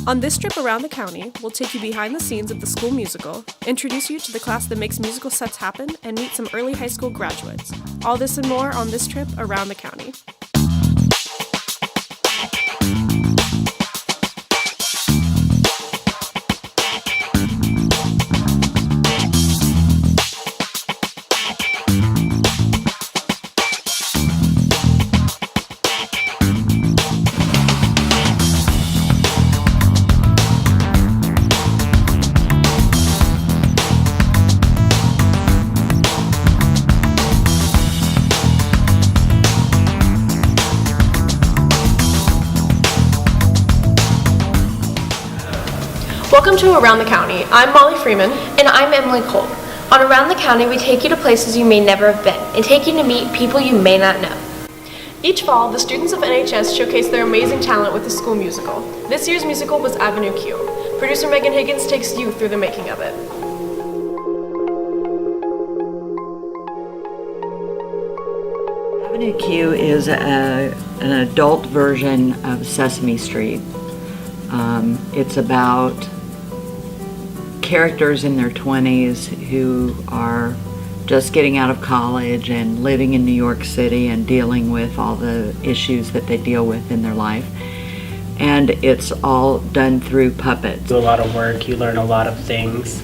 On this trip around the county, we'll take you behind the scenes of the school musical, introduce you to the class that makes musical sets happen, and meet some early high school graduates. All this and more on this trip around the county. Welcome to Around the County. I'm Molly Freeman. And I'm Emily Cole. On Around the County, we take you to places you may never have been and take you to meet people you may not know. Each fall, the students of NHS showcase their amazing talent with the school musical. This year's musical was Avenue Q. Producer Megan Higgins takes you through the making of it. Avenue Q is an adult version of Sesame Street. It's about characters in their 20s who are just getting out of college and living in New York City and dealing with all the issues that they deal with in their life. And it's all done through puppets. Do a lot of work, you learn a lot of things,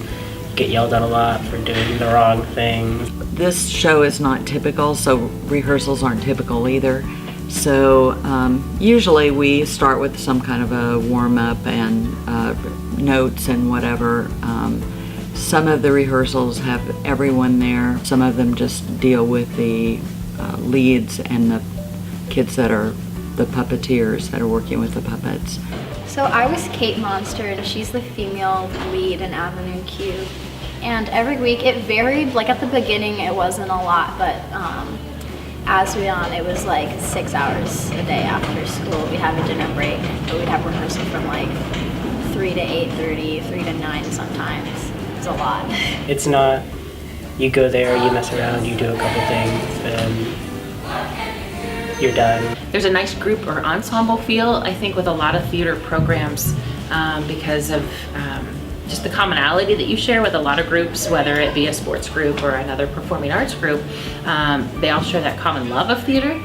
get yelled at a lot for doing the wrong things. This show is not typical, so rehearsals aren't typical either. So usually we start with some kind of a warm-up and notes and whatever. Some of the rehearsals have everyone there. Some of them just deal with the leads and the kids that are the puppeteers that are working with the puppets. So I was Kate Monster, and she's the female lead in Avenue Q. And every week it varied. Like at the beginning it wasn't a lot, but as we on, it was like 6 hours a day after school. We'd have a dinner break, but we'd have rehearsal from like 3 to 8:30, 3 to 9 sometimes. It's a lot. It's not, you go there, you mess around, you do a couple things, and you're done. There's a nice group or ensemble feel, I think, with a lot of theater programs because of just the commonality that you share with a lot of groups, whether it be a sports group or another performing arts group. They all share that common love of theater.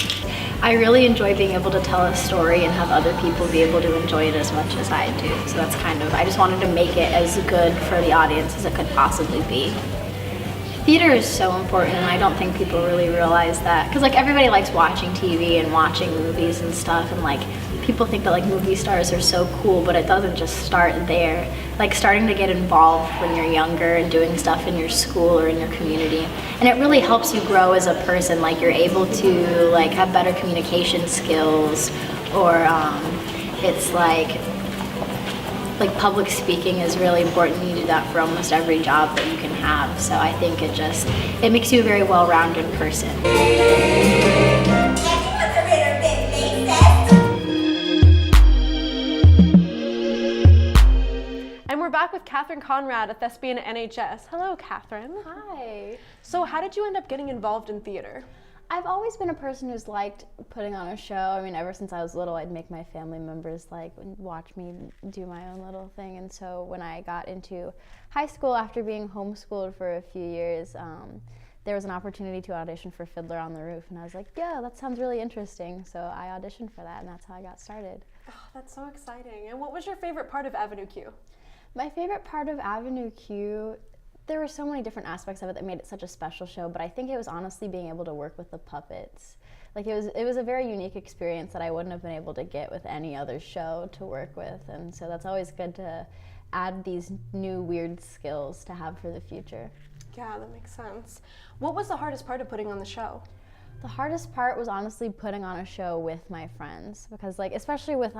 I really enjoy being able to tell a story and have other people be able to enjoy it as much as I do. So that's kind of, I just wanted to make it as good for the audience as it could possibly be. Theater is so important, and I don't think people really realize that. Because like everybody likes watching TV and watching movies and stuff, and like people think that like movie stars are so cool, but it doesn't just start there. Like starting to get involved when you're younger and doing stuff in your school or in your community. And it really helps you grow as a person. Like you're able to like have better communication skills, or it's like public speaking is really important. You do that for almost every job that you can have. So I think it makes you a very well-rounded person. And we're back with Catherine Conrad, a thespian at NHS. Hello, Catherine. Hi. So how did you end up getting involved in theater? I've always been a person who's liked putting on a show. I mean, ever since I was little, I'd make my family members watch me do my own little thing. And so when I got into high school after being homeschooled for a few years, there was an opportunity to audition for Fiddler on the Roof. And I was like, yeah, that sounds really interesting. So I auditioned for that, and that's how I got started. Oh, that's so exciting. And what was your favorite part of Avenue Q? My favorite part of Avenue Q, there were so many different aspects of it that made it such a special show, but I think it was honestly being able to work with the puppets. Like it was a very unique experience that I wouldn't have been able to get with any other show to work with, and so that's always good to add these new weird skills to have for the future. Yeah, that makes sense. What was the hardest part of putting on the show? The hardest part was honestly putting on a show with my friends, because especially with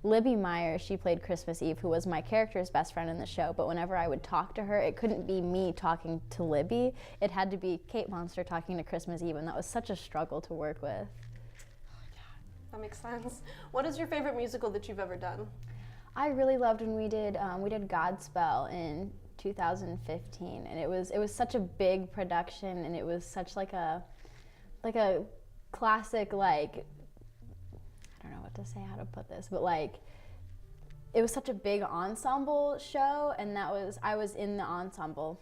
Libby Meyer, she played Christmas Eve, who was my character's best friend in the show, but whenever I would talk to her, it couldn't be me talking to Libby. It had to be Kate Monster talking to Christmas Eve, and that was such a struggle to work with. That makes sense. What is your favorite musical that you've ever done? I really loved when we did Godspell in 2015, and it was such a big production, and it was such like a classic, I don't know what to say, how to put this, but it was such a big ensemble show, and I was in the ensemble.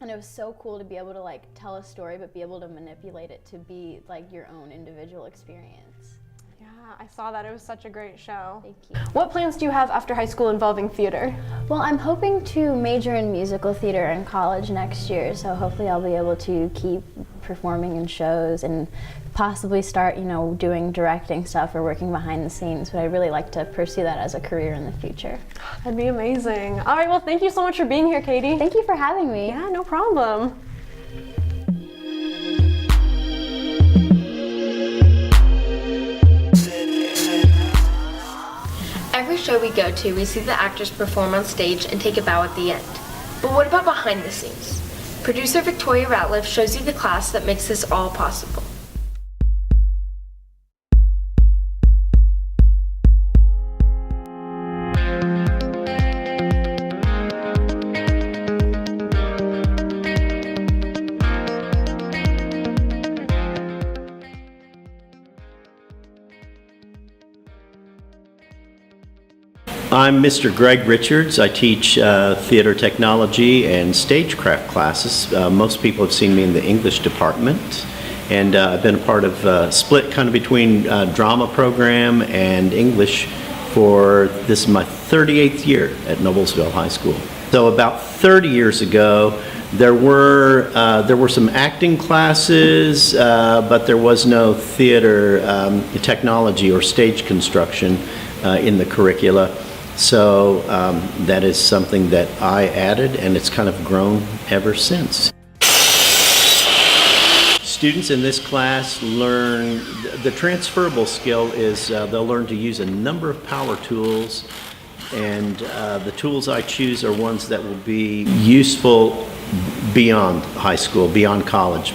And it was so cool to be able to like tell a story, but be able to manipulate it to be like your own individual experience. Yeah, I saw that. It was such a great show. Thank you. What plans do you have after high school involving theater? Well, I'm hoping to major in musical theater in college next year, so hopefully I'll be able to keep performing in shows and possibly start, doing directing stuff or working behind the scenes, but I'd really like to pursue that as a career in the future. That'd be amazing. All right, well, thank you so much for being here, Katie. Thank you for having me. Yeah, no problem. Every show we go to, we see the actors perform on stage and take a bow at the end. But what about behind the scenes? Producer Victoria Ratliff shows you the class that makes this all possible. I'm Mr. Greg Richards. I teach theater technology and stagecraft classes. Most people have seen me in the English department, and I've been a part of split kind of between drama program and English for this is my 38th year at Noblesville High School. So about 30 years ago, there were some acting classes, but there was no theater technology or stage construction in the curricula. So that is something that I added, and it's kind of grown ever since. Students in this class learn, the transferable skill is they'll learn to use a number of power tools, and the tools I choose are ones that will be useful beyond high school, beyond college.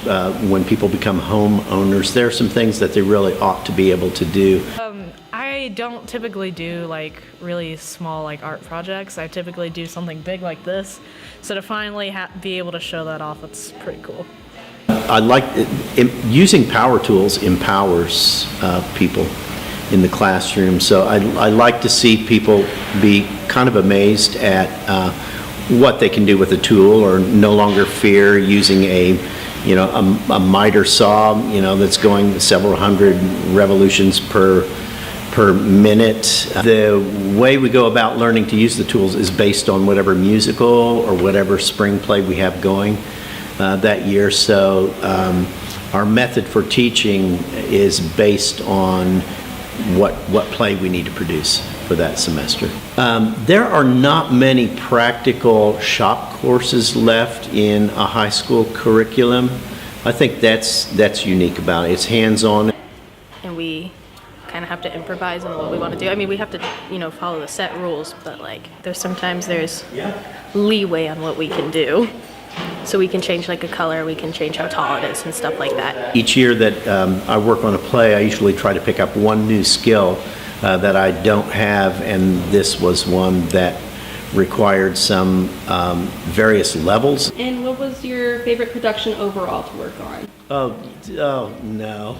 When people become homeowners, there are some things that they really ought to be able to do. I don't typically do like really small like art projects. I typically do something big like this. So to finally be able to show that off, it's pretty cool. I like using power tools empowers people in the classroom. So I like to see people be kind of amazed at what they can do with a tool, or no longer fear using a miter saw, that's going several hundred revolutions per minute. The way we go about learning to use the tools is based on whatever musical or whatever spring play we have going that year. So our method for teaching is based on what play we need to produce for that semester. There are not many practical shop courses left in a high school curriculum. I think that's unique about it. It's hands-on. And we kind of have to improvise on what we want to do. I mean, we have to, follow the set rules, but like there's leeway on what we can do. So we can change like a color, we can change how tall it is and stuff like that. Each year that I work on a play, I usually try to pick up one new skill that I don't have, and this was one that required some various levels. And what was your favorite production overall to work on? Oh no.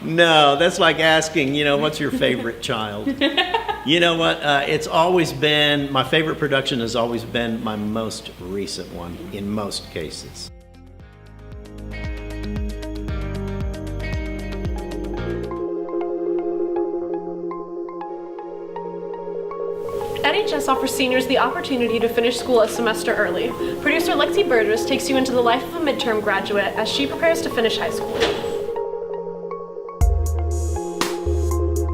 No, that's like asking, what's your favorite child? You know what, it's always been, my favorite production has always been my most recent one, in most cases. NHS offers seniors the opportunity to finish school a semester early. Producer Lexi Burgess takes you into the life of a midterm graduate as she prepares to finish high school.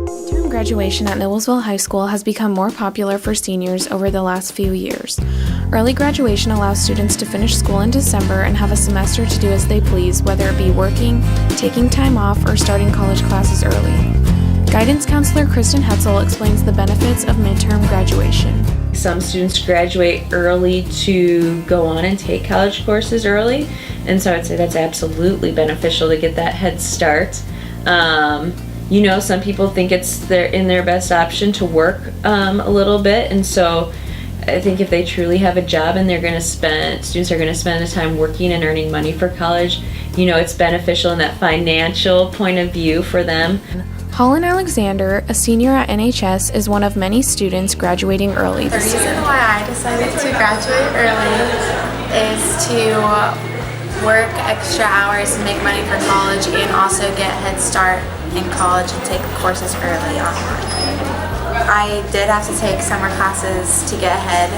Midterm graduation at Noblesville High School has become more popular for seniors over the last few years. Early graduation allows students to finish school in December and have a semester to do as they please, whether it be working, taking time off, or starting college classes early. Guidance counselor Kristen Hetzel explains the benefits of midterm graduation. Some students graduate early to go on and take college courses early, and so I'd say that's absolutely beneficial to get that head start. Some people think it's their best option to work a little bit, and so I think if they truly have a job and students are going to spend the time working and earning money for college, it's beneficial in that financial point of view for them. Holland Alexander, a senior at NHS, is one of many students graduating early The this year. reason why I decided to graduate early is to work extra hours and make money for college and also get head start in college and take courses early online. I did have to take summer classes to get ahead,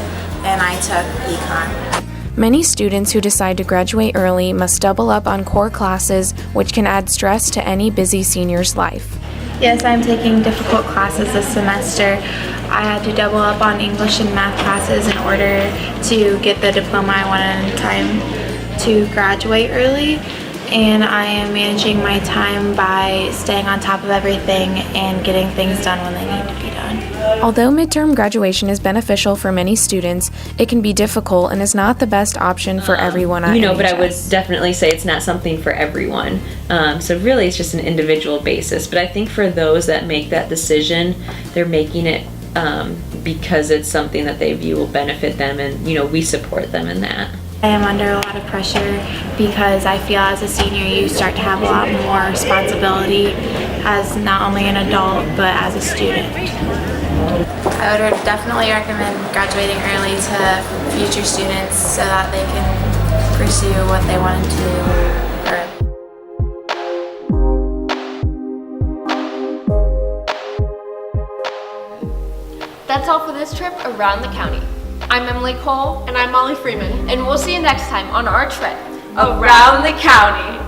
and I took econ. Many students who decide to graduate early must double up on core classes, which can add stress to any busy senior's life. Yes, I'm taking difficult classes this semester. I had to double up on English and math classes in order to get the diploma I wanted in time to graduate early. And I am managing my time by staying on top of everything and getting things done when they need to be done. Although midterm graduation is beneficial for many students, it can be difficult and is not the best option for everyone at but I would NHS. definitely say it's not something for everyone. So really it's just an individual basis. But I think for those that make that decision, they're making it because it's something that they view will benefit them, and we support them in that. I am under a lot of pressure because I feel as a senior you start to have a lot more responsibility as not only an adult but as a student. I would definitely recommend graduating early to future students so that they can pursue what they want to do early. That's all for this trip around the county. I'm Emily Cole. And I'm Molly Freeman. And we'll see you next time on our trip Around the County.